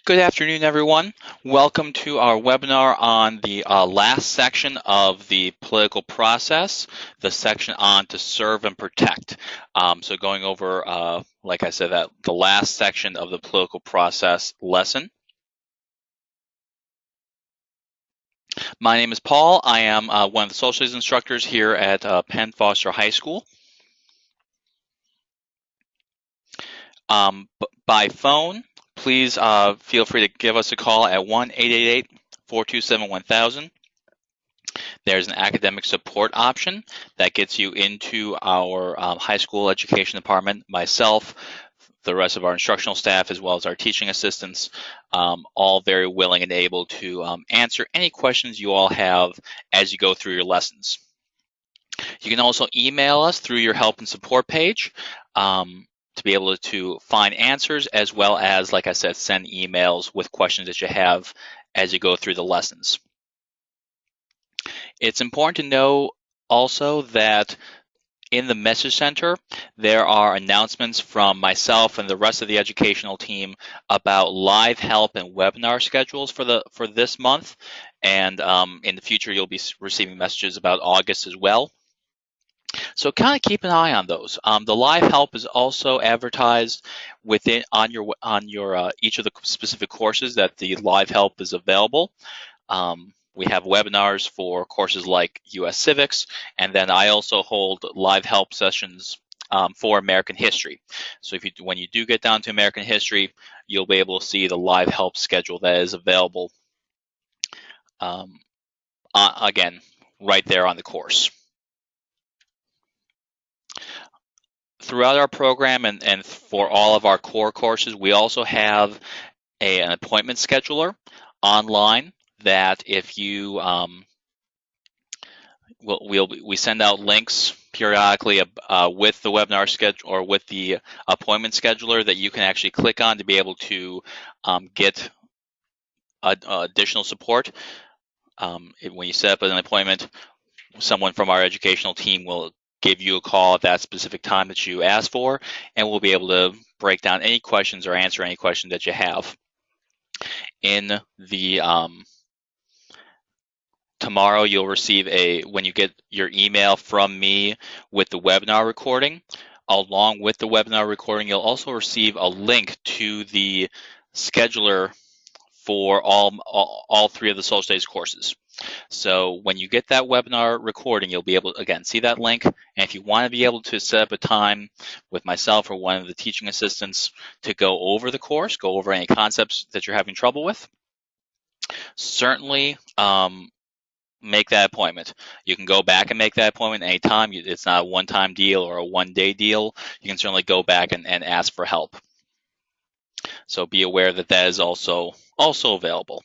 Good afternoon, everyone. Welcome to our webinar on the last section of the political process, the section on to serve and protect. So going over, like I said, that the last section of the political process lesson. My name is Paul. I am one of the social studies instructors here at Penn Foster High School. By phone, please feel free to give us a call at 1-888-427-1000. There's an academic support option that gets you into our high school education department, myself, the rest of our instructional staff, as well as our teaching assistants, all very willing and able to answer any questions you all have as you go through your lessons. You can also email us through your help and support page to be able to find answers, as well as, like I said, send emails with questions that you have as you go through the lessons. It's important to know also that in the message center, there are announcements from myself and the rest of the educational team about live help and webinar schedules for this month. And in the future, you'll be receiving messages about August as well. So kind of keep an eye on those. The live help is also advertised within on your each of the specific courses that the live help is available. We have webinars for courses like US Civics, and then I also hold live help sessions for American history. So when you do get down to American history, you'll be able to see the live help schedule that is available, again, right there on the course. Throughout our program and for all of our core courses, we also have an appointment scheduler online that if you we send out links periodically with the webinar schedule or with the appointment scheduler that you can actually click on to be able to get additional support. When you set up an appointment, someone from our educational team will give you a call at that specific time that you asked for, and we'll be able to break down any questions or answer any questions that you have. In the tomorrow, you'll receive when you get your email from me with the webinar recording. Along with the webinar recording, you'll also receive a link to the scheduler for all three of the social studies courses. So when you get that webinar recording, you'll be able to, again, see that link. And if you want to be able to set up a time with myself or one of the teaching assistants to go over the course, go over any concepts that you're having trouble with, certainly make that appointment. You can go back and make that appointment anytime. It's not a one-time deal or a one-day deal. You can certainly go back and ask for help. So be aware that that is also available.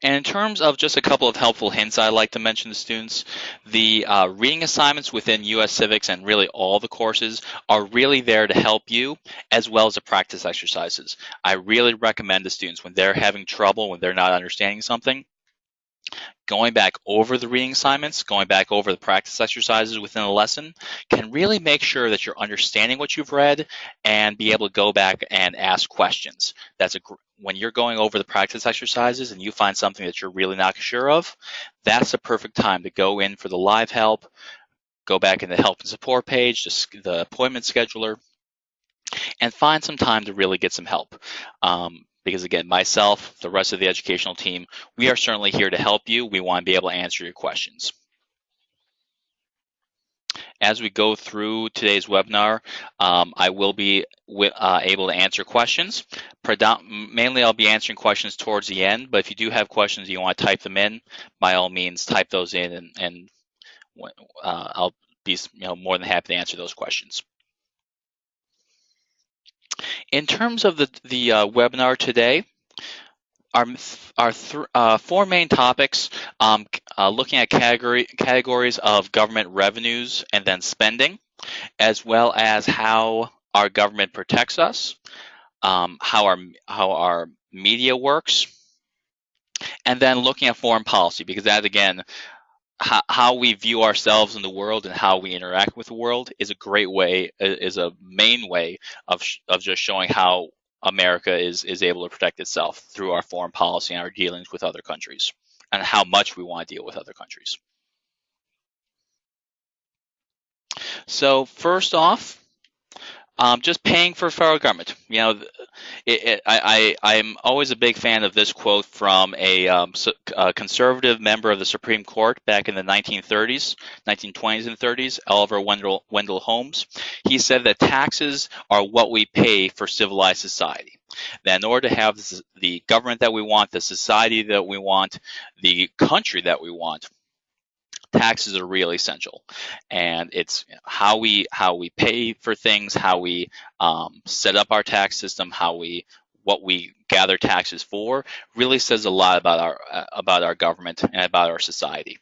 And in terms of just a couple of helpful hints I'd like to mention to students, the reading assignments within US Civics and really all the courses are really there to help you, as well as the practice exercises. I really recommend to students when they're having trouble, when they're not understanding something, going back over the reading assignments, going back over the practice exercises within a lesson can really make sure that you're understanding what you've read and be able to go back and ask questions. When you're going over the practice exercises and you find something that you're really not sure of, that's the perfect time to go in for the live help, go back in the help and support page, the appointment scheduler, and find some time to really get some help. Because again, myself, the rest of the educational team, we are certainly here to help you. We want to be able to answer your questions. As we go through today's webinar, I will be able to answer questions. Mainly, I'll be answering questions towards the end, but if you do have questions and you want to type them in, by all means, type those in, and I'll be more than happy to answer those questions. In terms of the webinar today, our four main topics, looking at categories of government revenues and then spending, as well as how our government protects us, how our media works, and then looking at foreign policy, because that, again, how we view ourselves in the world and how we interact with the world is a great way, is a main way of just showing how America is able to protect itself through our foreign policy and our dealings with other countries, and how much we want to deal with other countries. So first off, just paying for federal government. I'm always a big fan of this quote from a conservative member of the Supreme Court back in the 1930s, 1920s and 30s, Oliver Wendell Holmes. He said that taxes are what we pay for civilized society. That in order to have the government that we want, the society that we want, the country that we want, taxes are really essential, and it's how we pay for things, how we set up our tax system, what we gather taxes for, really says a lot about our government and about our society.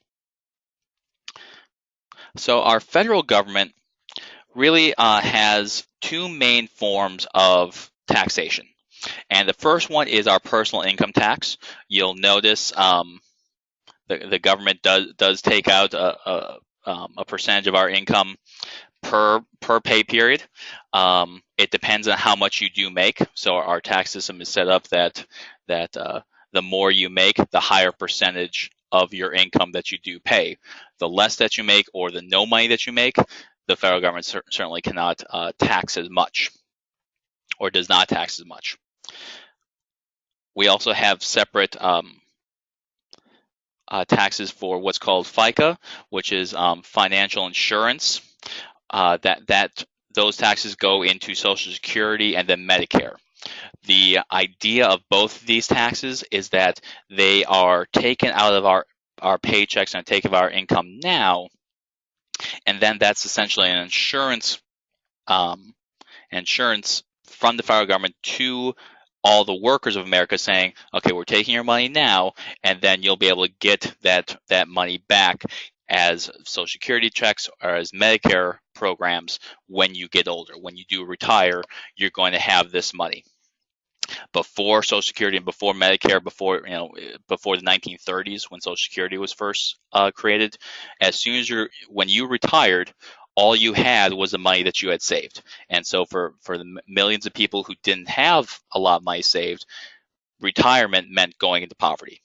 So our federal government really has two main forms of taxation, and the first one is our personal income tax. You'll notice the government does take out a percentage of our income per pay period. It depends on how much you do make. So our tax system is set up that the more you make, the higher percentage of your income that you do pay. The less that you make, or the no money that you make, the federal government certainly cannot tax as much, or does not tax as much. We also have separate taxes for what's called FICA, which is financial insurance. Those taxes go into Social Security and then Medicare. The idea of both of these taxes is that they are taken out of our paychecks and taken out of our income now, and then that's essentially an insurance from the federal government to all the workers of America, saying, okay, we're taking your money now, and then you'll be able to get that money back as Social Security checks or as Medicare programs when you get older. When you do retire, you're going to have this money. Before Social Security and before Medicare, before the 1930s, when Social Security was first created, when you retired, all you had was the money that you had saved. And so for the millions of people who didn't have a lot of money saved, retirement meant going into poverty.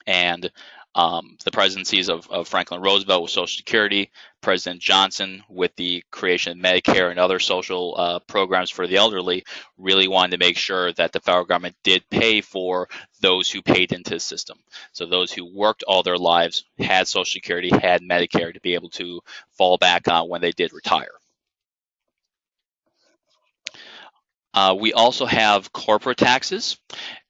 And the presidencies of Franklin Roosevelt with Social Security, President Johnson with the creation of Medicare and other social programs for the elderly, really wanted to make sure that the federal government did pay for those who paid into the system. So those who worked all their lives, had Social Security, had Medicare to be able to fall back on when they did retire. We also have corporate taxes,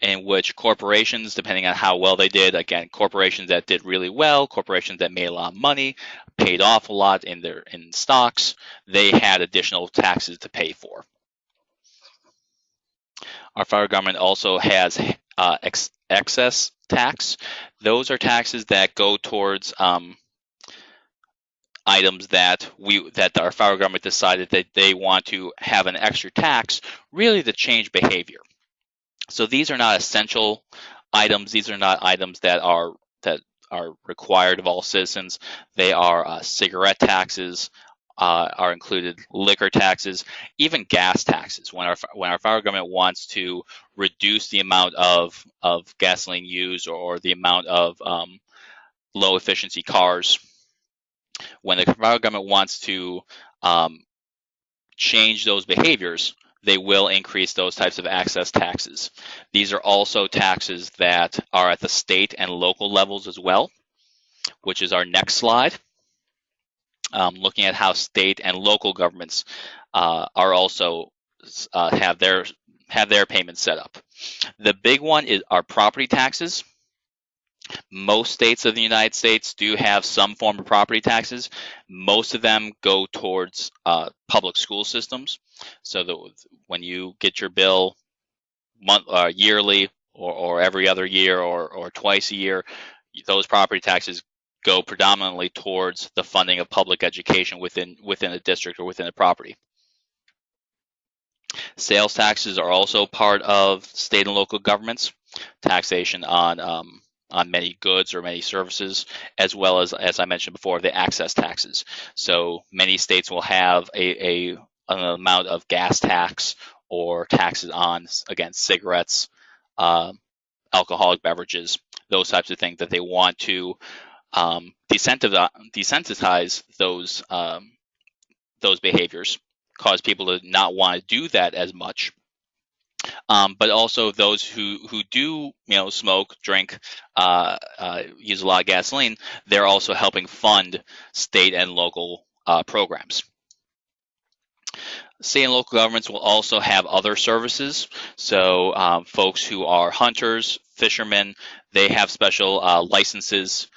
in which corporations, depending on how well they did, again, corporations that did really well, corporations that made a lot of money, paid off a lot in stocks, they had additional taxes to pay for. Our federal government also has excess tax. Those are taxes that go towards items that our federal government decided that they want to have an extra tax, really to change behavior. So these are not essential items. These are not items that are required of all citizens. They are cigarette taxes, are included liquor taxes, even gas taxes. When our federal government wants to reduce the amount of gasoline used, or the amount of low efficiency cars, when the federal government wants to change those behaviors, they will increase those types of excess taxes. These are also taxes that are at the state and local levels as well, which is our next slide. Looking at how state and local governments are also have their payments set up. The big one is our property taxes. Most states of the United States do have some form of property taxes. Most of them go towards public school systems. So when you get your bill yearly, or every other year, or twice a year, those property taxes go predominantly towards the funding of public education within a district or within a property. Sales taxes are also part of state and local governments. Taxation on many goods or many services, as well as I mentioned before, the access taxes. So many states will have an amount of gas tax or taxes on, again, cigarettes, alcoholic beverages, those types of things that they want to desensitize those behaviors, cause people to not want to do that as much. But also those who do smoke, drink, use a lot of gasoline, they're also helping fund state and local programs. State and local governments will also have other services. So folks who are hunters, fishermen, they have special licenses,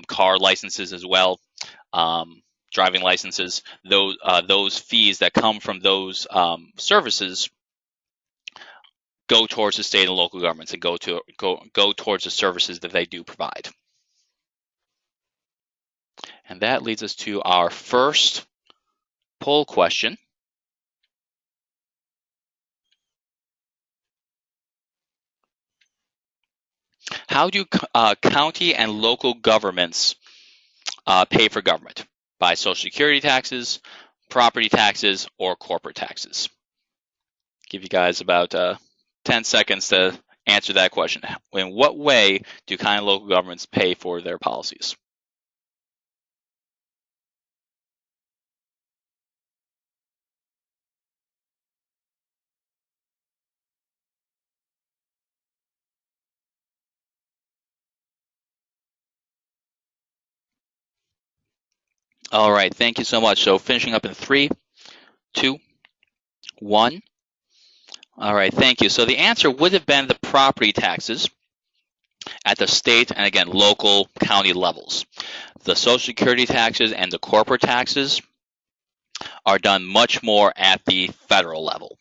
car licenses as well, driving licenses. Those fees that come from those services go towards the state and local governments and go towards the services that they do provide. And that leads us to our first poll question. How do county and local governments pay for government? By Social Security taxes, property taxes, or corporate taxes? Give you guys about 10 seconds to answer that question. In what way do county and local governments pay for their policies? All right, thank you so much. So finishing up in 3, 2, 1. All right, thank you. So the answer would have been the property taxes at the state and, again, local county levels. The Social Security taxes and the corporate taxes are done much more at the federal level.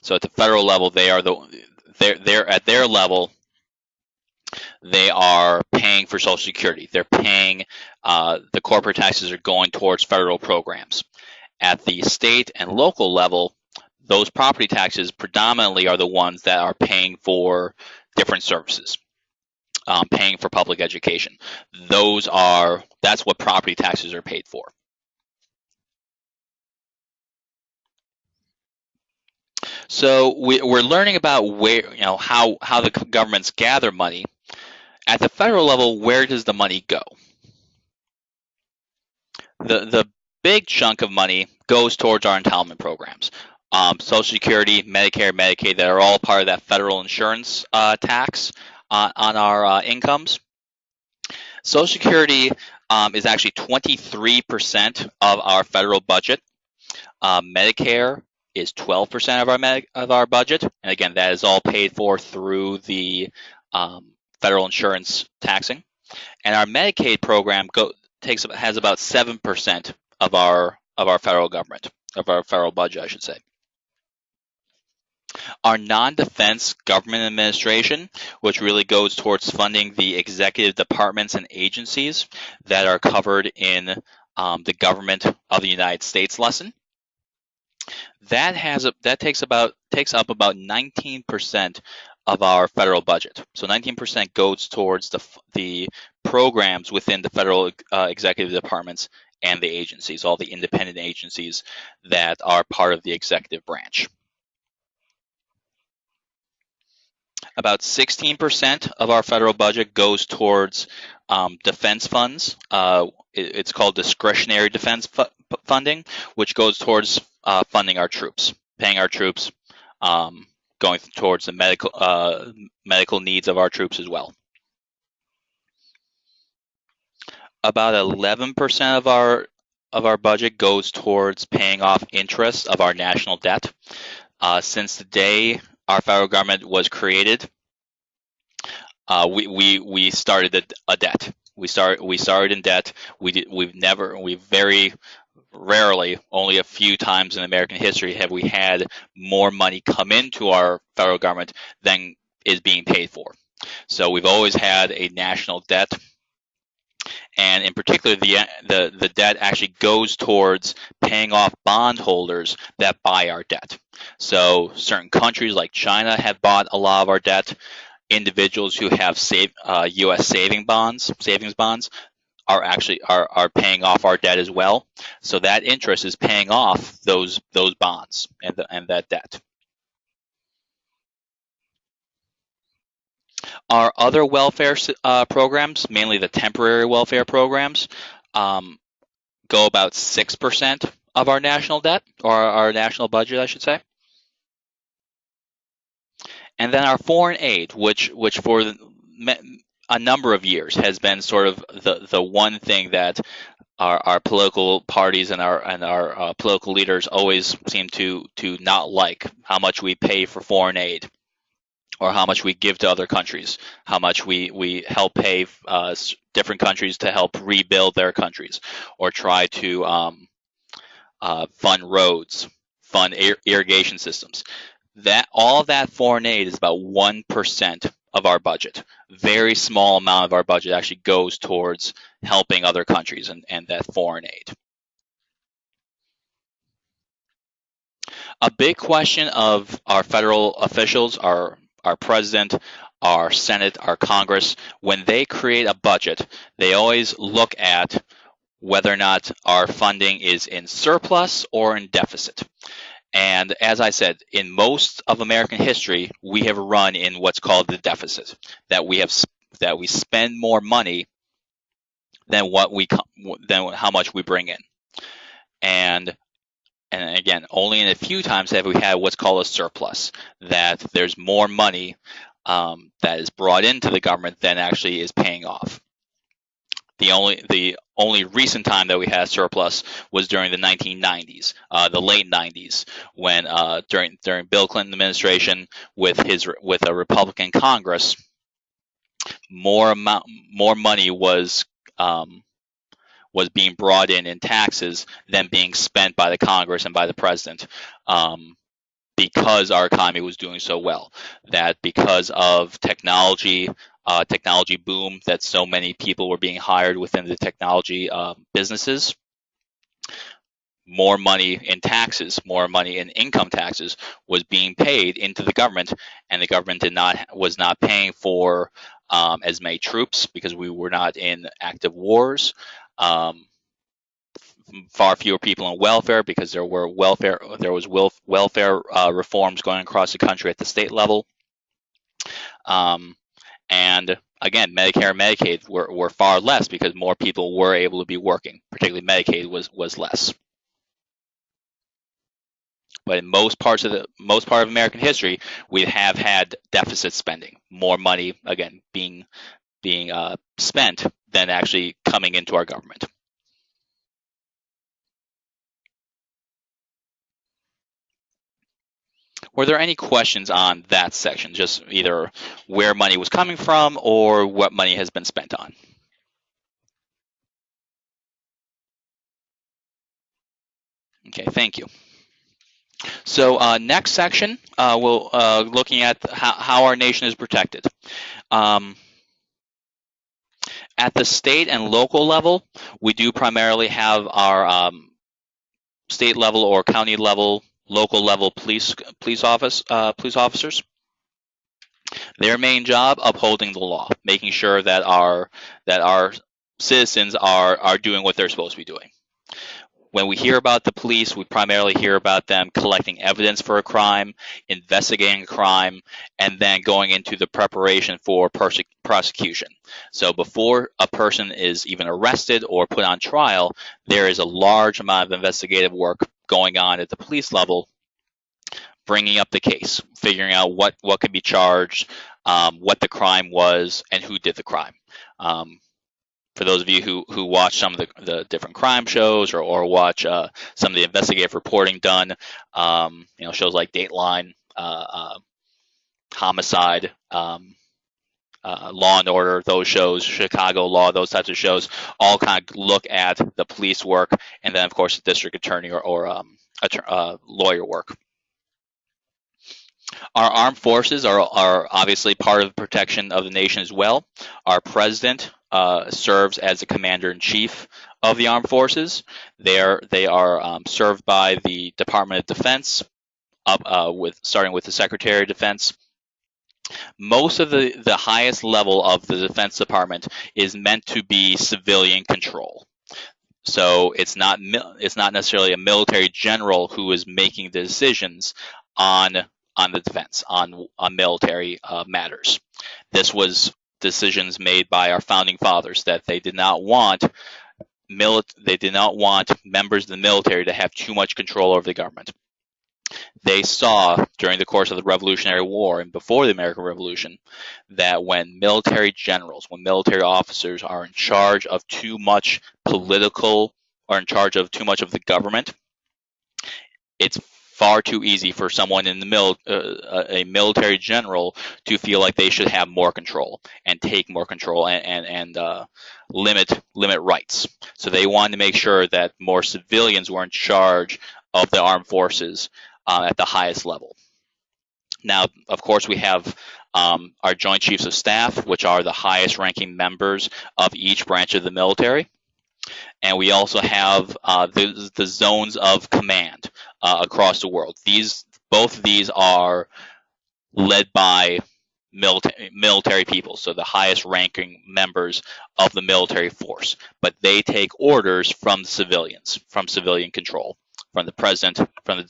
So at the federal level, they're at their level, they are paying for Social Security. They're paying, the corporate taxes are going towards federal programs. At the state and local level, those property taxes predominantly are the ones that are paying for different services, paying for public education. That's what property taxes are paid for. So we're learning about how the governments gather money. At the federal level, where does the money go? The big chunk of money goes towards our entitlement programs. Social Security, Medicare, Medicaid, that are all part of that federal insurance tax on our incomes. Social Security is actually 23% of our federal budget. Medicare is 12% of our budget, and again, that is all paid for through the federal insurance taxing. And our Medicaid program has about 7% of our federal government, of our federal budget, I should say. Our non-defense government administration, which really goes towards funding the executive departments and agencies that are covered in the Government of the United States lesson, that takes up about 19% of our federal budget. So 19% goes towards the programs within the federal executive departments and the agencies, all the independent agencies that are part of the executive branch. About 16% of our federal budget goes towards defense funds. It's called discretionary defense funding, which goes towards funding our troops, paying our troops, going towards the medical needs of our troops as well. About 11% of our budget goes towards paying off interest of our national debt. Since the day our federal government was created, we started a debt. We started in debt. We've very rarely, only a few times in American history, have we had more money come into our federal government than is being paid for. So we've always had a national debt, and in particular, the debt actually goes towards paying off bondholders that buy our debt. So certain countries like China have bought a lot of our debt. Individuals who have U.S. savings bonds are paying off our debt as well. So that interest is paying off those bonds and that debt. Our other welfare programs, mainly the temporary welfare programs, um, go about 6% of our national debt, or our national budget, I should say. And then our foreign aid, which for a number of years has been sort of the one thing that our political parties and our political leaders always seem to not like: how much we pay for foreign aid, or how much we give to other countries, how much we help pay different countries to help rebuild their countries, or try to fund roads, fund irrigation systems. That all of that foreign aid is about 1% of our budget. Very small amount of our budget actually goes towards helping other countries and that foreign aid. A big question of our federal officials, our president, our Senate, our Congress, when they create a budget, they always look at whether or not our funding is in surplus or in deficit. And as I said, in most of American history, we have run in what's called the deficit, that we spend more money than how much we bring in. And again, only in a few times have we had what's called a surplus, that there's more money that is brought into the government than actually is paying off. The only recent time that we had a surplus was during the 1990s, the late 90s, when during Bill Clinton administration with a Republican Congress, more money was being brought in taxes than being spent by the Congress and by the president, because our economy was doing so well. That because of technology boom, that so many people were being hired within the technology businesses, more money in taxes, more money in income taxes was being paid into the government, and the government was not paying for as many troops, because we were not in active wars. Far fewer people in welfare, because there was welfare reforms going across the country at the state level. And again, Medicare and Medicaid were far less, because more people were able to be working. Particularly Medicaid was less. But in most part of American history, we have had deficit spending, more money again being spent than actually coming into our government. Were there any questions on that section? Just either where money was coming from or what money has been spent on? Okay, thank you. So next section, we'll looking at how our nation is protected. At the state and local level, we do primarily have our state level or county level, local level police officers. Their main job: upholding the law, making sure that our citizens are doing what they're supposed to be doing. When we hear about the police, we primarily hear about them collecting evidence for a crime, investigating a crime, and then going into the preparation for prosecution. So before a person is even arrested or put on trial, there is a large amount of investigative work going on at the police level, bringing up the case, figuring out what could be charged, what the crime was, and who did the crime. For those of you who watch some of the different crime shows, or watch some of the investigative reporting done, shows like Dateline, Homicide, Law and Order, those shows, Chicago Law, those types of shows, all kind of look at the police work, and then of course the district attorney or lawyer work. Our armed forces are obviously part of the protection of the nation as well. Our president serves as the commander-in-chief of the armed forces. They are served by the Department of Defense, starting with the Secretary of Defense. Most of the highest level of the Defense Department is meant to be civilian control. So it's not necessarily a military general who is making the decisions on the defense, on military matters. This was decisions made by our founding fathers that they did not want members of the military to have too much control over the government. They saw during the course of the Revolutionary War and before the American Revolution that when military generals, when military officers are in charge of too much political or in charge of too much of the government, it's far too easy for someone in the a military general to feel like they should have more control and take more control and limit rights. So they wanted to make sure that more civilians were in charge of the armed forces at the highest level. Now, of course, we have our Joint Chiefs of Staff, which are the highest ranking members of each branch of the military. And we also have the zones of command across the world. Both of these are led by military people, so the highest ranking members of the military force. But they take orders from the civilians, from civilian control, from the president, from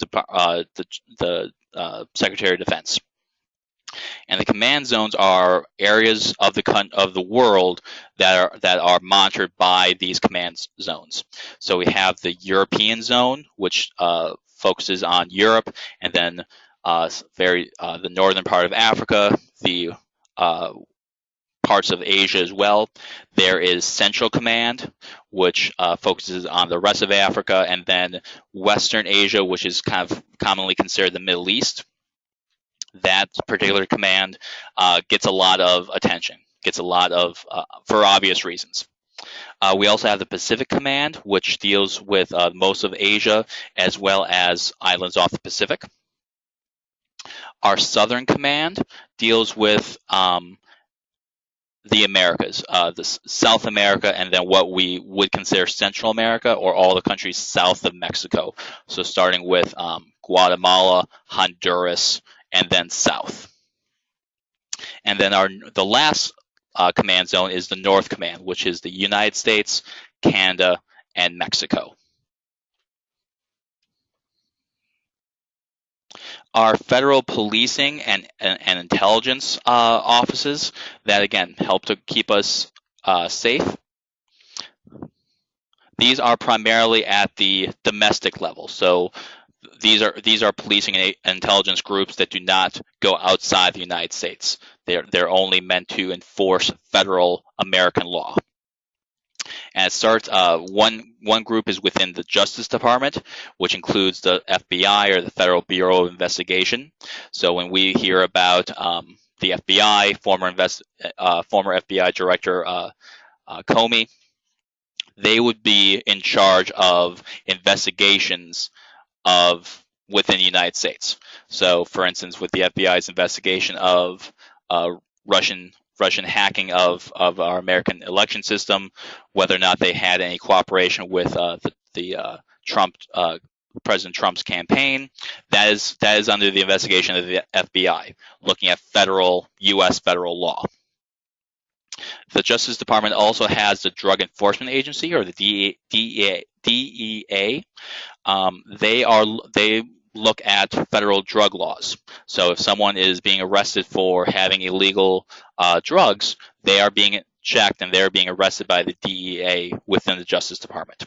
the Secretary of Defense. And the command zones are areas of the world that are monitored by these command zones. So we have the European zone, which focuses on Europe, and then the northern part of Africa, the parts of Asia as well. There is Central Command, which focuses on the rest of Africa, and then Western Asia, which is kind of commonly considered the Middle East. That particular command gets a lot of attention, for obvious reasons. We also have the Pacific Command, which deals with most of Asia as well as islands off the Pacific. Our Southern Command deals with the Americas, South America, and then what we would consider Central America, or all the countries south of Mexico. So starting with Guatemala, Honduras, and then south. And then the last command zone is the North Command, which is the United States, Canada, and Mexico. Our federal policing and intelligence offices that, again, help to keep us safe. These are primarily at the domestic level. So these are policing and intelligence groups that do not go outside the United States. They're only meant to enforce federal American law. And it starts, one group is within the Justice Department, which includes the FBI, or the Federal Bureau of Investigation. So when we hear about the FBI, former FBI Director Comey, they would be in charge of investigations within the United States. So, for instance, with the FBI's investigation of Russian hacking of our American election system, whether or not they had any cooperation with President Trump's campaign, that is under the investigation of the FBI, looking at U.S. federal law. The Justice Department also has the Drug Enforcement Agency, or the DEA. They look at federal drug laws. So if someone is being arrested for having illegal drugs, they are being checked and they're being arrested by the DEA within the Justice Department.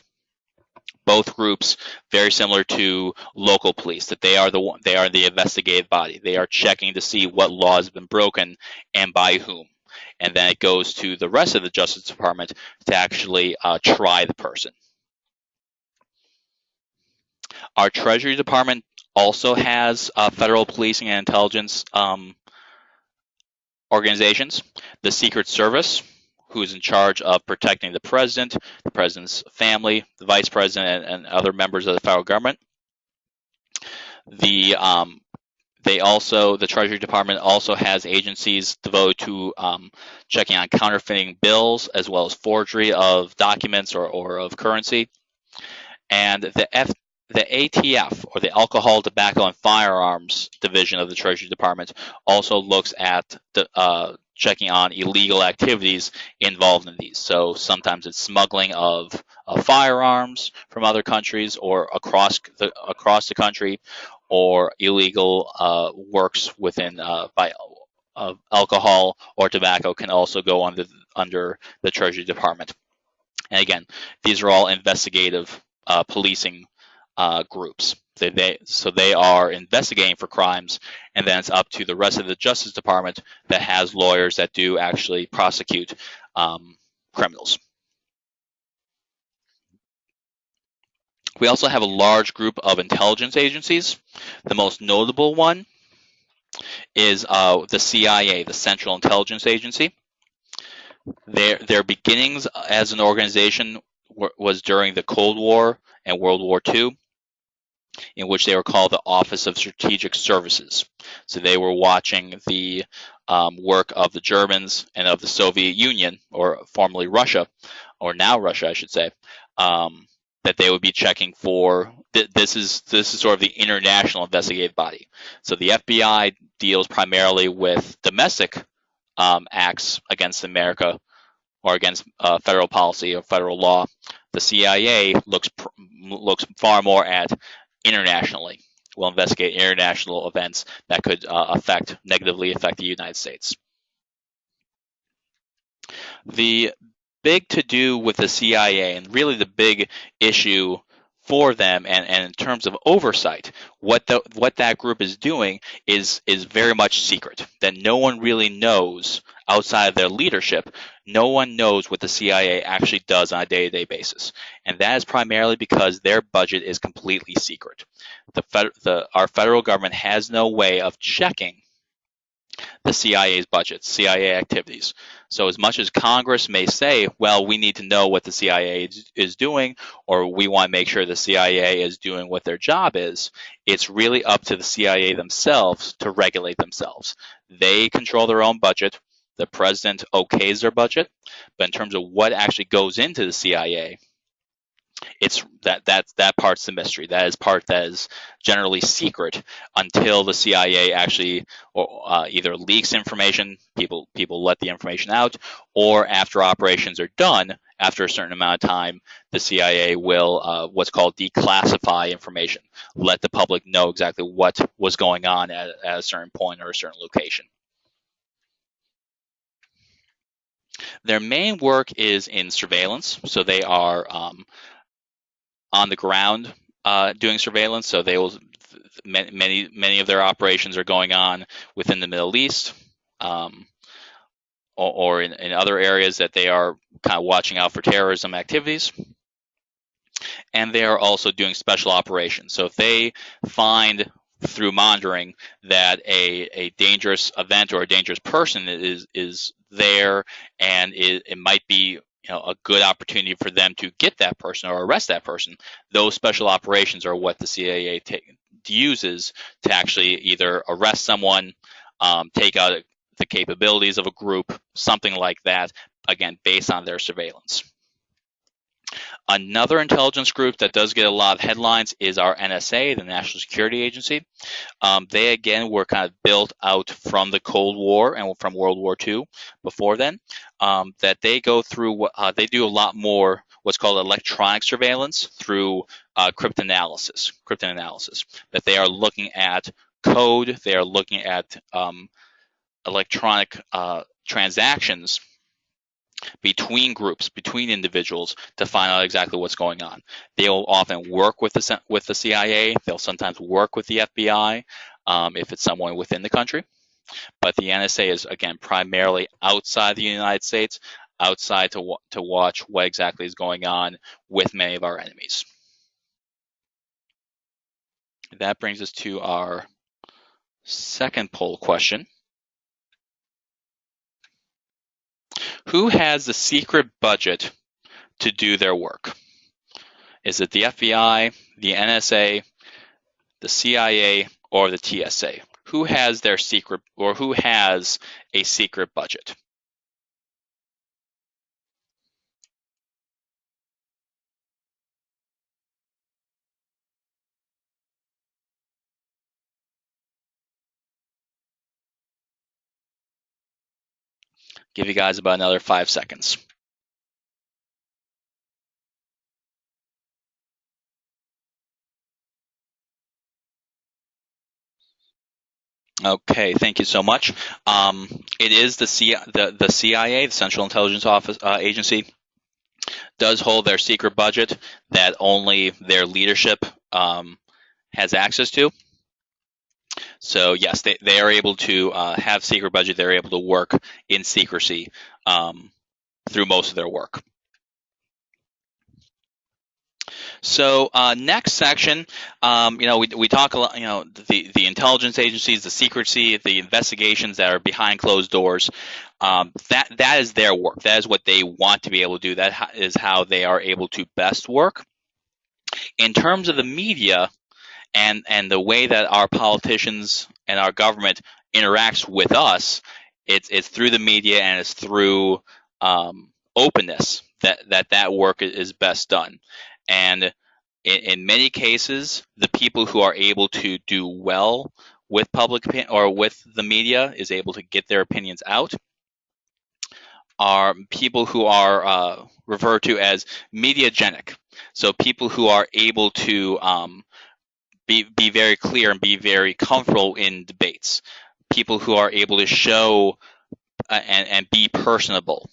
Both groups very similar to local police, that they are the investigative body. They are checking to see what law has been broken and by whom. And then it goes to the rest of the Justice Department to actually try the person. Our Treasury Department also has federal policing and intelligence organizations. The Secret Service, who's in charge of protecting the president's family, the vice president, and other members of the federal government. The Treasury Department also has agencies devoted to checking on counterfeiting bills, as well as forgery of documents or of currency. And the ATF, or the Alcohol, Tobacco, and Firearms Division of the Treasury Department, also looks at checking on illegal activities involved in these. So sometimes it's smuggling of firearms from other countries or across the country, or illegal works within by of alcohol or tobacco can also go under the Treasury Department. And again, these are all investigative policing groups. So they are investigating for crimes, and then it's up to the rest of the Justice Department that has lawyers that do actually prosecute criminals. We also have a large group of intelligence agencies. The most notable one is the CIA, the Central Intelligence Agency. Their beginnings as an organization was during the Cold War and World War II, in which they were called the Office of Strategic Services. So they were watching the work of the Germans and of the Soviet Union, or formerly Russia, or now Russia, I should say, that they would be checking for. This is sort of the international investigative body. So the FBI deals primarily with domestic acts against America or against federal policy or federal law. The CIA looks far more at internationally. Will investigate international events that could negatively affect the United States. The big to-do with the CIA, and really the big issue for them, and in terms of oversight, what that group is doing is very much secret. That no one really knows outside of their leadership. No one knows what the CIA actually does on a day-to-day basis, and that is primarily because their budget is completely secret. Our federal government has no way of checking the CIA's budget, CIA activities. So as much as Congress may say, well, we need to know what the CIA is doing, or we want to make sure the CIA is doing what their job is, it's really up to the CIA themselves to regulate themselves. They control their own budget. The president okays their budget. But in terms of what actually goes into the CIA, it's that part's the mystery. That is part that is generally secret until the CIA actually either leaks information, people let the information out, or after operations are done, after a certain amount of time, the CIA will what's called declassify information, let the public know exactly what was going on at a certain point or a certain location. Their main work is in surveillance, so they are on the ground doing surveillance. So they will many of their operations are going on within the Middle East, or in other areas that they are kind of watching out for terrorism activities. And they are also doing special operations. So if they find through monitoring that a dangerous event or a dangerous person is there, and it might be a good opportunity for them to get that person or arrest that person, those special operations are what the CIA uses to actually either arrest someone, take out the capabilities of a group, something like that, again, based on their surveillance. Another intelligence group that does get a lot of headlines is our NSA, the National Security Agency. They, again, were kind of built out from the Cold War and from World War II before then, that they go through, they do a lot more what's called electronic surveillance through cryptanalysis, that they are looking at code, they are looking at electronic transactions between groups, between individuals, to find out exactly what's going on. They'll often work with the CIA. They'll sometimes work with the FBI if it's someone within the country. But the NSA is, again, primarily outside the United States, outside to watch what exactly is going on with many of our enemies. That brings us to our second poll question. Who has the secret budget to do their work? Is it the FBI, the NSA, the CIA, or the TSA? Who has their secret, or who has a secret budget? Give you guys about another 5 seconds. Okay, thank you so much. It is the CIA, the Central Intelligence Office Agency, does hold their secret budget that only their leadership has access to. So yes, they are able to have secret budget. They're able to work in secrecy through most of their work. So next section, we talk a lot, the intelligence agencies, the secrecy, the investigations that are behind closed doors. That is their work. That is what they want to be able to do. That is how they are able to best work. In terms of the media and the way that our politicians and our government interacts with us, it's through the media and it's through openness that work is best done. And in many cases, the people who are able to do well with public or with the media is able to get their opinions out are people who are referred to as mediagenic. So people who are able to be very clear and be very comfortable in debates. People who are able to show and be personable,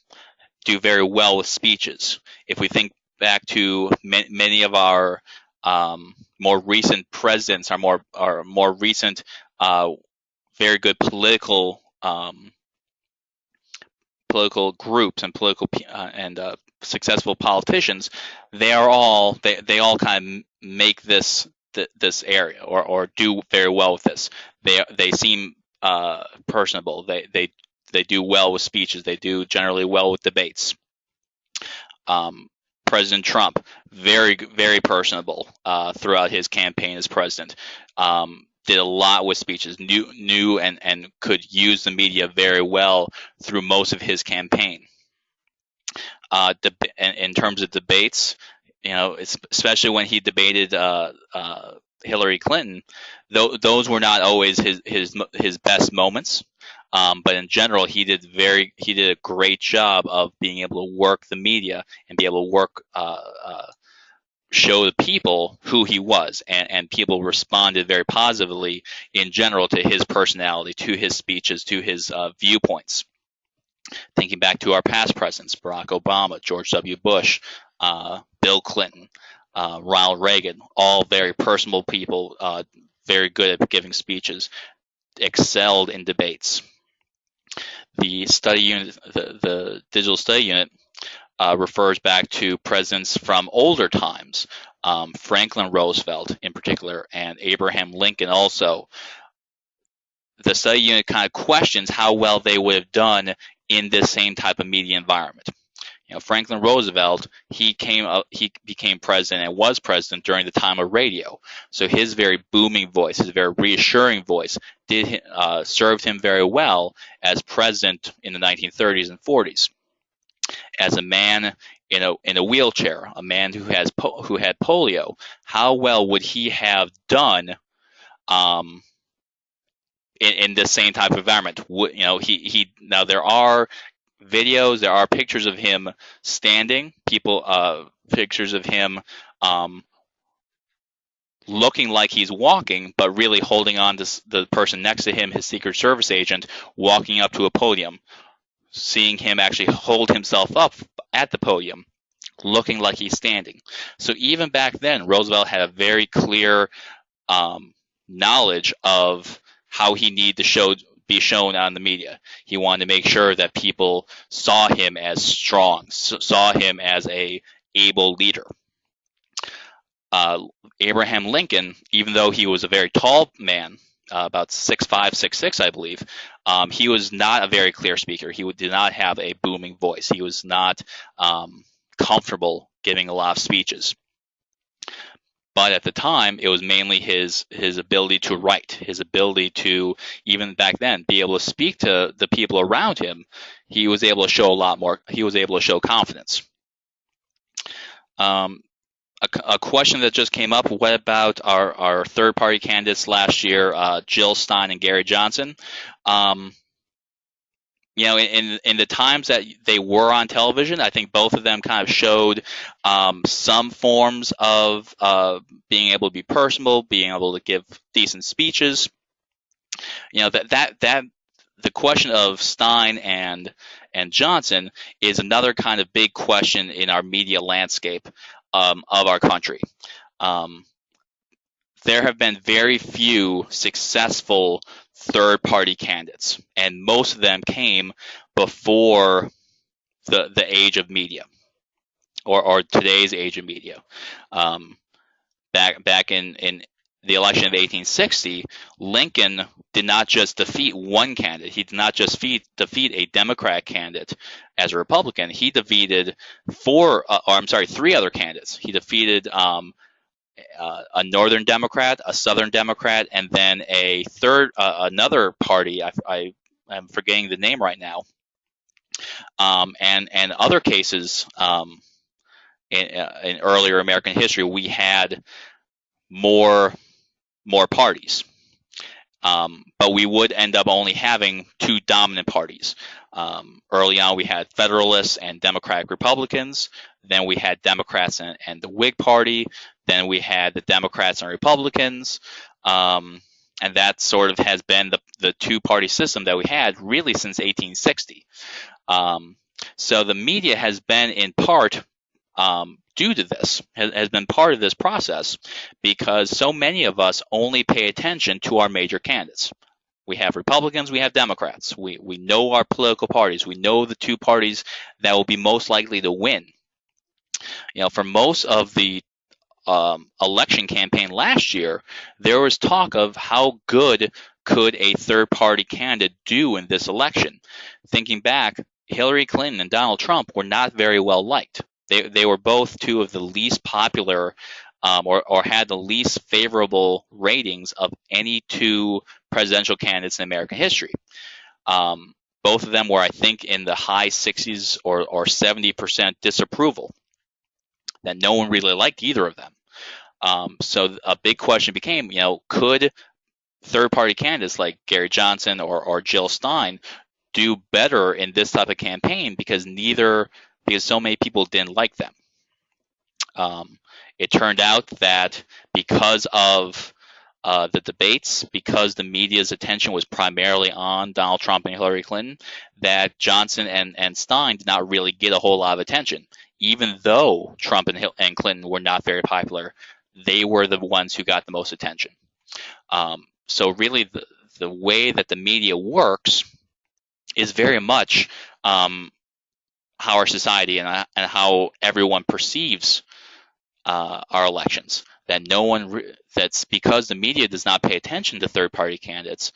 do very well with speeches. If we think back to many of our more recent presidents, our more recent very good political groups and political and successful politicians, they all kind of make this area or do very well with this. They seem personable. They do well with speeches. They do generally well with debates. President Trump, very very personable throughout his campaign as president. Did a lot with speeches, knew and could use the media very well through most of his campaign. In terms of debates, especially when he debated Hillary Clinton, those were not always his best moments. But in general, he did a great job of being able to work the media and be able to show the people who he was, and people responded very positively in general to his personality, to his speeches, to his viewpoints. Thinking back to our past presidents, Barack Obama, George W. Bush, Bill Clinton, Ronald Reagan, all very personable people, very good at giving speeches, excelled in debates. The study unit, the digital study unit, refers back to presidents from older times, Franklin Roosevelt in particular, and Abraham Lincoln also. The study unit kind of questions how well they would have done in this same type of media environment. Franklin Roosevelt, he became president and was president during the time of radio. So his very booming voice, his very reassuring voice, served him very well as president in the 1930s and 40s. As a man in a wheelchair, a man who had polio, how well would he have done in the same type of environment? Now there are videos, there are pictures of him standing, pictures of him looking like he's walking, but really holding on to the person next to him, his Secret Service agent, walking up to a podium, seeing him actually hold himself up at the podium, looking like he's standing. So even back then, Roosevelt had a very clear knowledge of how he needed to be shown on the media. He wanted to make sure that people saw him as strong, saw him as a able leader. Abraham Lincoln, even though he was a very tall man, about 6'5", 6'6", I believe, he was not a very clear speaker. He did not have a booming voice. He was not comfortable giving a lot of speeches. But at the time, it was mainly his ability to write, his ability to, even back then, be able to speak to the people around him. He was able to show a lot more. He was able to show confidence. A question that just came up: what about our third-party candidates last year, Jill Stein and Gary Johnson? In the times that they were on television, I think both of them kind of showed some forms of being able to be personable, being able to give decent speeches. that the question of Stein and Johnson is another kind of big question in our media landscape of our country. Um, there have been very few successful third-party candidates, and most of them came before the age of media, or today's age of media. Um, back in the election of 1860, Lincoln did not just defeat one candidate. He did not just defeat a Democrat candidate as a Republican. He defeated three other candidates. He defeated a Northern Democrat, a Southern Democrat, and then a third, another party. I'm forgetting the name right now. And other cases in earlier American history, we had more parties. But we would end up only having two dominant parties. Early on, we had Federalists and Democratic Republicans. Then we had Democrats and the Whig Party. Then we had the Democrats and Republicans. And that sort of has been the two-party system that we had really since 1860. So the media has been in part due to this, has been part of this process, because so many of us only pay attention to our major candidates. We have Republicans, we have Democrats. We know our political parties. We know the two parties that will be most likely to win. For most of the election campaign last year, there was talk of how good could a third-party candidate do in this election. Thinking back, Hillary Clinton and Donald Trump were not very well liked. They were both two of the least popular or had the least favorable ratings of any two presidential candidates in American history. Both of them were, I think, in the high 60s or 70% disapproval, that no one really liked either of them. So a big question became, could third-party candidates like Gary Johnson or Jill Stein do better in this type of campaign because so many people didn't like them. It turned out that because of the debates, because the media's attention was primarily on Donald Trump and Hillary Clinton, that Johnson and Stein did not really get a whole lot of attention. Even though Trump and Clinton were not very popular, they were the ones who got the most attention. So really the way that the media works is very much how our society and how everyone perceives our elections. That's because the media does not pay attention to third-party candidates,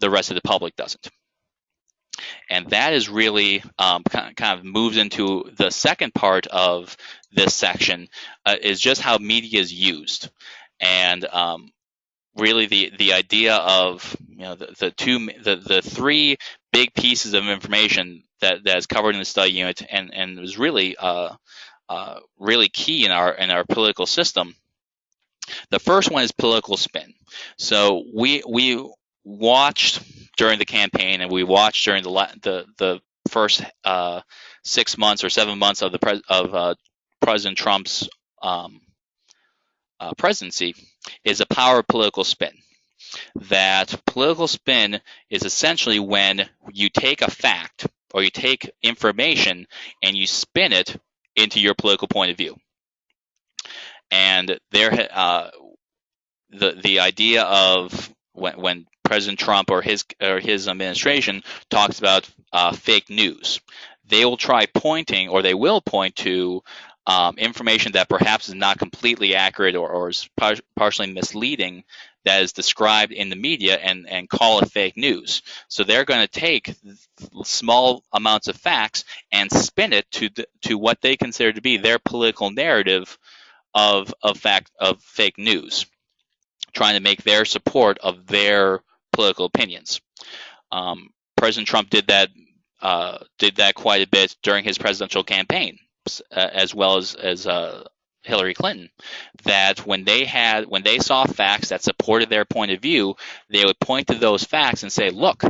the rest of the public doesn't. And that is really kind of moves into the second part of this section, is just how media is used. And really the idea of the three big pieces of information that is covered in the study unit and was really really key in our political system. The first one is political spin. So we watched during the campaign, and we watched during the first 6 months or 7 months of President Trump's presidency, is the power of political spin. That political spin is essentially when you take a fact or you take information and you spin it into your political point of view. And the idea of when President Trump or his administration talks about fake news, they will point to information that perhaps is not completely accurate or is partially misleading that is described in the media and call it fake news. So they're going to take small amounts of facts and spin it to what they consider to be their political narrative of fake news, trying to make their support of their political opinions. President Trump did that quite a bit during his presidential campaign, as well as Hillary Clinton. That when they saw facts that supported their point of view, they would point to those facts and say, "Look,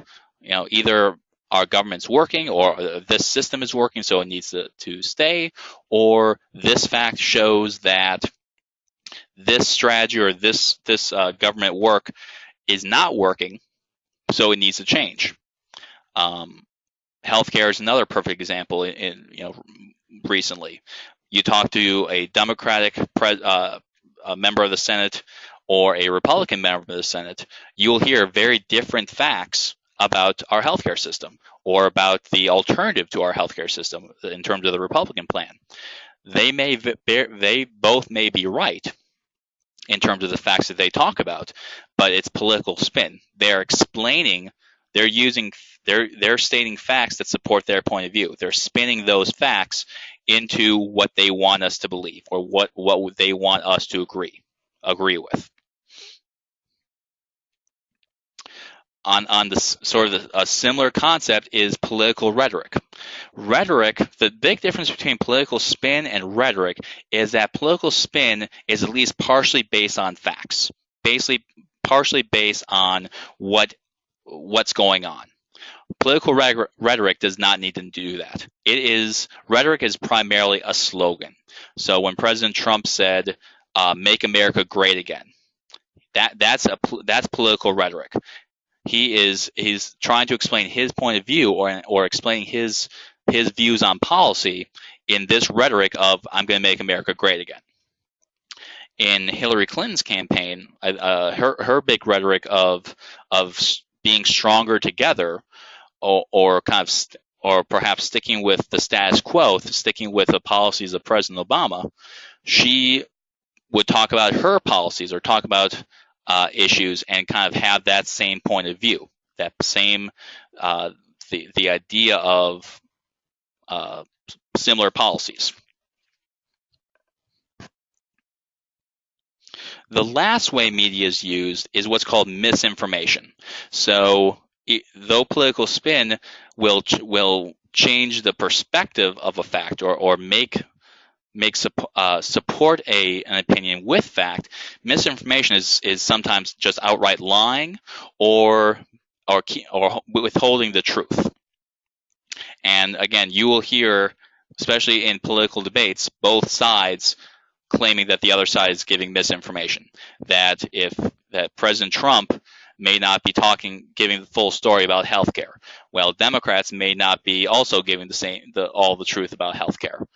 either our government's working, or this system is working, so it needs to stay, or this fact shows that this strategy or this government work is not working, so it needs to change. Healthcare is another perfect example. Recently, you talk to a Democratic a member of the Senate or a Republican member of the Senate, you'll hear very different facts about our healthcare system or about the alternative to our healthcare system in terms of the Republican plan. They both may be right in terms of the facts that they talk about, but it's political spin. They're explaining, they're stating facts that support their point of view. They're spinning those facts into what they want us to believe or what they want us to agree with. On this sort of a similar concept is political rhetoric. The big difference between political spin and rhetoric is that political spin is at least partially based on facts, basically partially based on what's going on. Political rhetoric does not need to do that. Rhetoric is primarily a slogan. So when President Trump said, "Make America Great Again," that's political rhetoric. He's trying to explain his point of view or explaining his views on policy in this rhetoric of "I'm going to make America great again." In Hillary Clinton's campaign, her big rhetoric of being stronger together, or perhaps sticking with the status quo, sticking with the policies of President Obama, she would talk about her policies or talk about issues and kind of have that same point of view, that same the idea of similar policies. The last way media is used is what's called misinformation. So though political spin will change the perspective of a fact or support an opinion with fact, misinformation is sometimes just outright lying or withholding the truth. And again, you will hear, especially in political debates, both sides claiming that the other side is giving misinformation. That President Trump may not be giving the full story about healthcare. Well, Democrats may not be also giving all the truth about healthcare.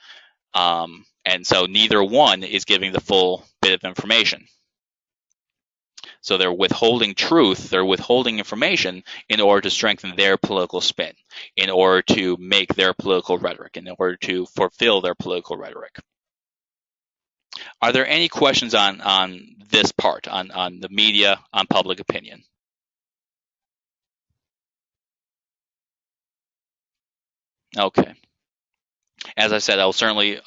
And so neither one is giving the full bit of information. So they're withholding truth, they're withholding information in order to strengthen their political spin, in order to make their political rhetoric, in order to fulfill their political rhetoric. Are there any questions on this part, on the media, on public opinion? Okay. As I said, I'll certainly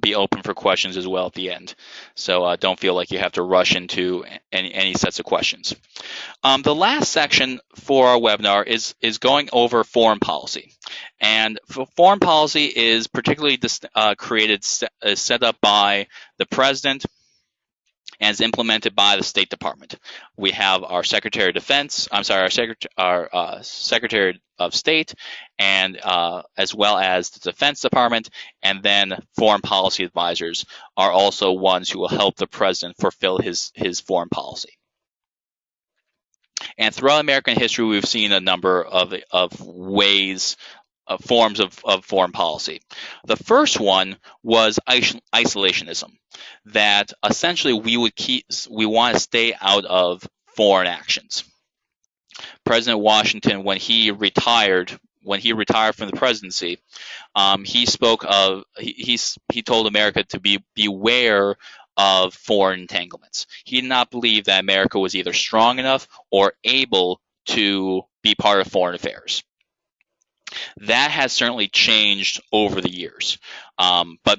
be open for questions as well at the end. So don't feel like you have to rush into any sets of questions. The last section for our webinar is going over foreign policy. And foreign policy is particularly set up by the president and is implemented by the State Department. We have our Secretary of Defense, our Secretary of State, and as well as the Defense Department, and then foreign policy advisors are also ones who will help the president fulfill his foreign policy. And throughout American history, we've seen a number of ways, forms of foreign policy. The first one was isolationism, that essentially we want to stay out of foreign actions. President Washington, when he retired from the presidency, he told America to beware of foreign entanglements. He did not believe that America was either strong enough or able to be part of foreign affairs. That has certainly changed over the years, but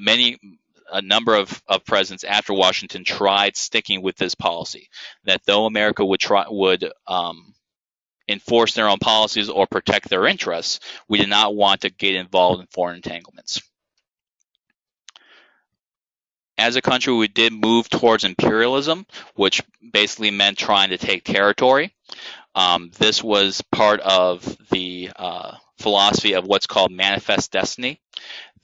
a number of presidents after Washington tried sticking with this policy, that though America would enforce their own policies or protect their interests, we did not want to get involved in foreign entanglements. As a country, we did move towards imperialism, which basically meant trying to take territory. This was part of the philosophy of what's called manifest destiny,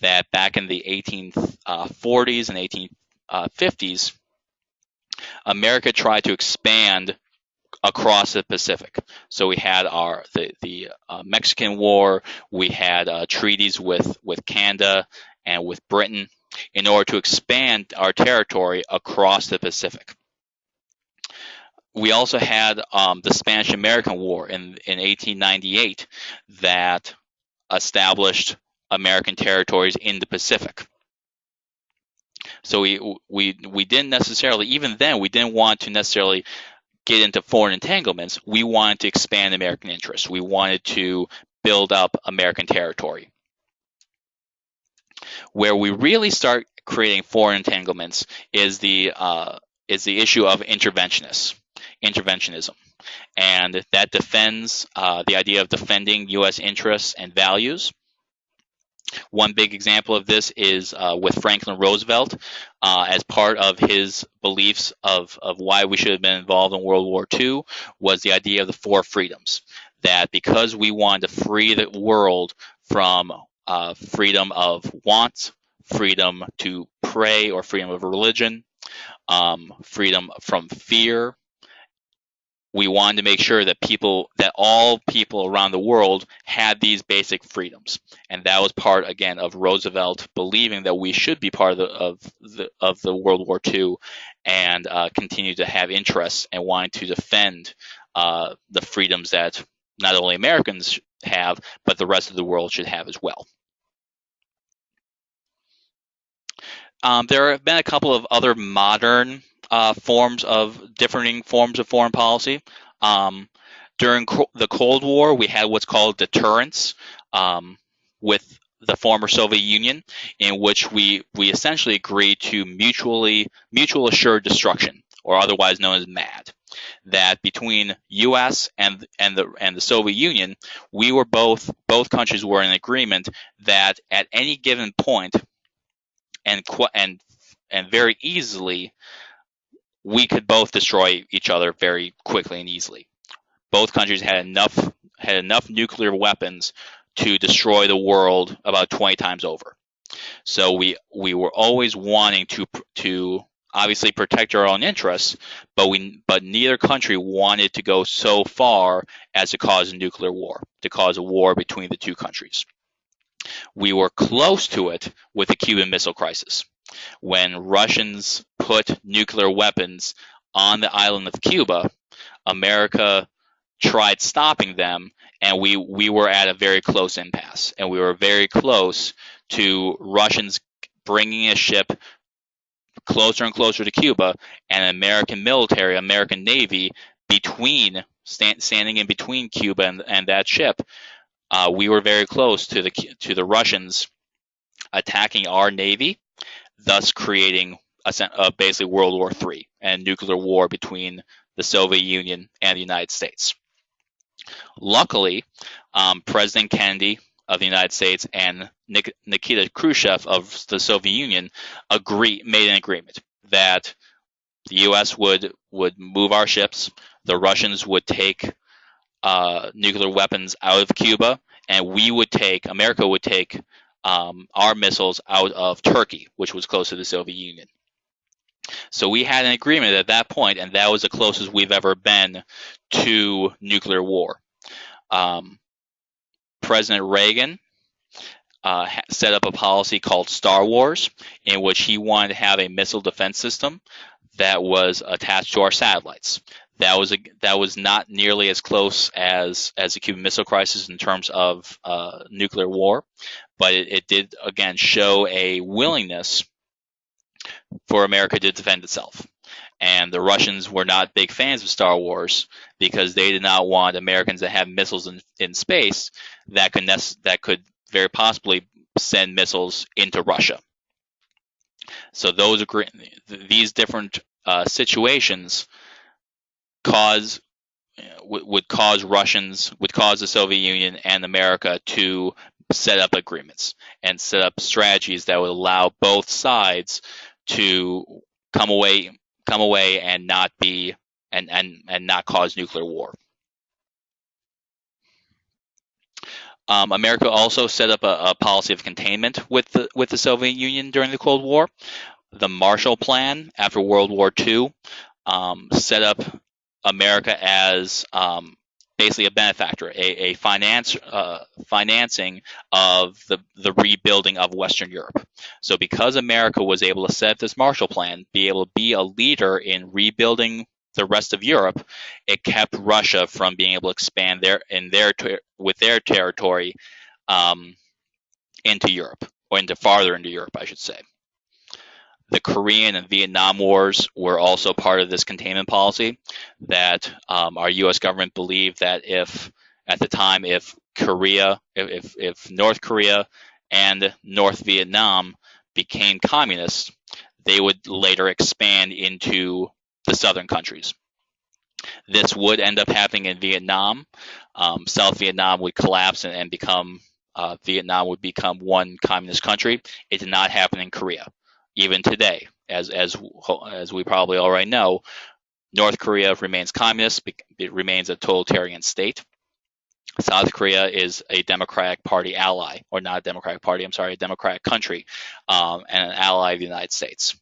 that back in the 1840s and 1850s, America tried to expand across the Pacific. So we had the Mexican War. We had treaties with Canada and with Britain in order to expand our territory across the Pacific. We also had the Spanish-American War in 1898 that established American territories in the Pacific. So we didn't necessarily, even then, we didn't want to necessarily get into foreign entanglements. We wanted to expand American interests. We wanted to build up American territory. Where we really start creating foreign entanglements is the issue of interventionism, and that defends the idea of defending U.S. interests and values. One big example of this is with Franklin Roosevelt, as part of his beliefs of why we should have been involved in World War II, was the idea of the four freedoms. That because we wanted to free the world from freedom of want, freedom to pray or freedom of religion, freedom from fear, we wanted to make sure that all people around the world had these basic freedoms, and that was part again of Roosevelt believing that we should be part of the World War II and continue to have interests and wanting to defend the freedoms that not only Americans have, but the rest of the world should have as well. There have been a couple of other modern differing forms of foreign policy. During the Cold War, we had what's called deterrence with the former Soviet Union, in which we essentially agreed to mutual assured destruction, or otherwise known as MAD. That between U.S. and the Soviet Union, we were both countries were in agreement that at any given point, and very easily, we could both destroy each other very quickly and easily. Both countries had enough nuclear weapons to destroy the world about 20 times over. So we were always wanting to obviously protect our own interests, but neither country wanted to go so far as to cause a nuclear war, to cause a war between the two countries. We were close to it with the Cuban Missile Crisis. When Russians put nuclear weapons on the island of Cuba, America tried stopping them, and we were at a very close impasse. And we were very close to Russians bringing a ship closer and closer to Cuba, and American military, American Navy, standing in between Cuba and that ship. We were very close to the Russians attacking our Navy, thus creating basically World War III and nuclear war between the Soviet Union and the United States. Luckily, President Kennedy of the United States and Nikita Khrushchev of the Soviet Union made an agreement that the U.S. would move our ships, the Russians would take nuclear weapons out of Cuba, and America would take our missiles out of Turkey, which was close to the Soviet Union. So we had an agreement at that point, and that was the closest we've ever been to nuclear war. President Reagan set up a policy called Star Wars, in which he wanted to have a missile defense system that was attached to our satellites. That was not nearly as close as the Cuban Missile Crisis in terms of nuclear war, but it did again show a willingness for America to defend itself. And the Russians were not big fans of Star Wars because they did not want Americans to have missiles in space that could very possibly send missiles into Russia. So these different situations would cause the Soviet Union and America to set up agreements and set up strategies that would allow both sides to come away and not be and not cause nuclear war. America also set up a policy of containment with the Soviet Union during the Cold War. The Marshall Plan after World War II set up America as basically a benefactor, a financing of the rebuilding of Western Europe. So because America was able to set up this Marshall Plan, be able to be a leader in rebuilding the rest of Europe, it kept Russia from being able to expand with their territory into Europe, or farther into Europe, I should say. The Korean and Vietnam Wars were also part of this containment policy, that our U.S. government believed that if North Korea and North Vietnam became communist, they would later expand into the southern countries. This would end up happening in Vietnam. South Vietnam would collapse and become Vietnam would become one communist country. It did not happen in Korea. Even today, as we probably already know, North Korea remains communist. It remains a totalitarian state. South Korea is a Democratic Party ally, or not a Democratic Party, I'm sorry, a Democratic country, and an ally of the United States.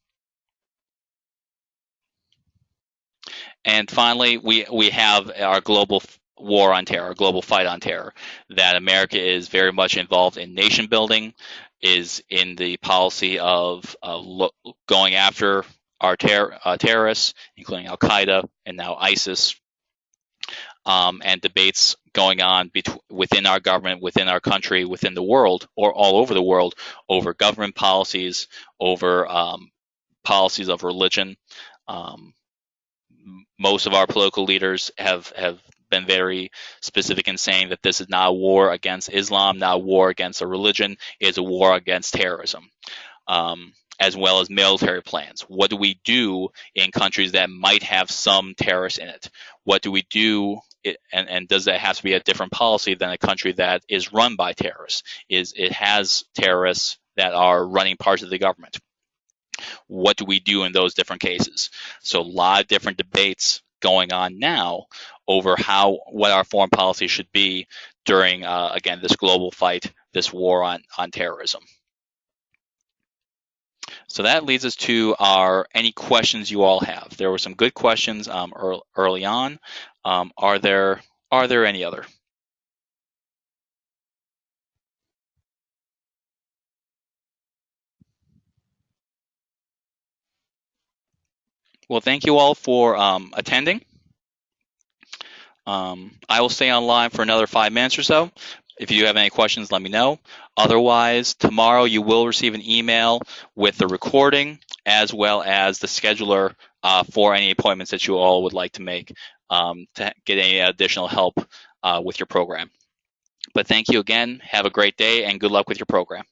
And finally, we have our global war on terror, global fight on terror, that America is very much involved in nation building, is in the policy of going after our terrorists, including Al Qaeda and now ISIS, and debates going on within our government, within our country, within the world, or all over the world, over government policies, over policies of religion. Most of our political leaders have been very specific in saying that this is not a war against Islam, not a war against a religion, it is a war against terrorism, as well as military plans. What do we do in countries that might have some terrorists in it? What do we do, and does that have to be a different policy than a country that is run by terrorists? It has terrorists that are running parts of the government. What do we do in those different cases? So a lot of different debates going on now over what our foreign policy should be during, again, this global fight, this war on terrorism. So that leads us to any questions you all have. There were some good questions early on. Are there any other? Well, thank you all for attending. I will stay online for another 5 minutes or so. If you have any questions, let me know. Otherwise, tomorrow you will receive an email with the recording as well as the scheduler for any appointments that you all would like to make to get any additional help with your program. But thank you again. Have a great day and good luck with your program.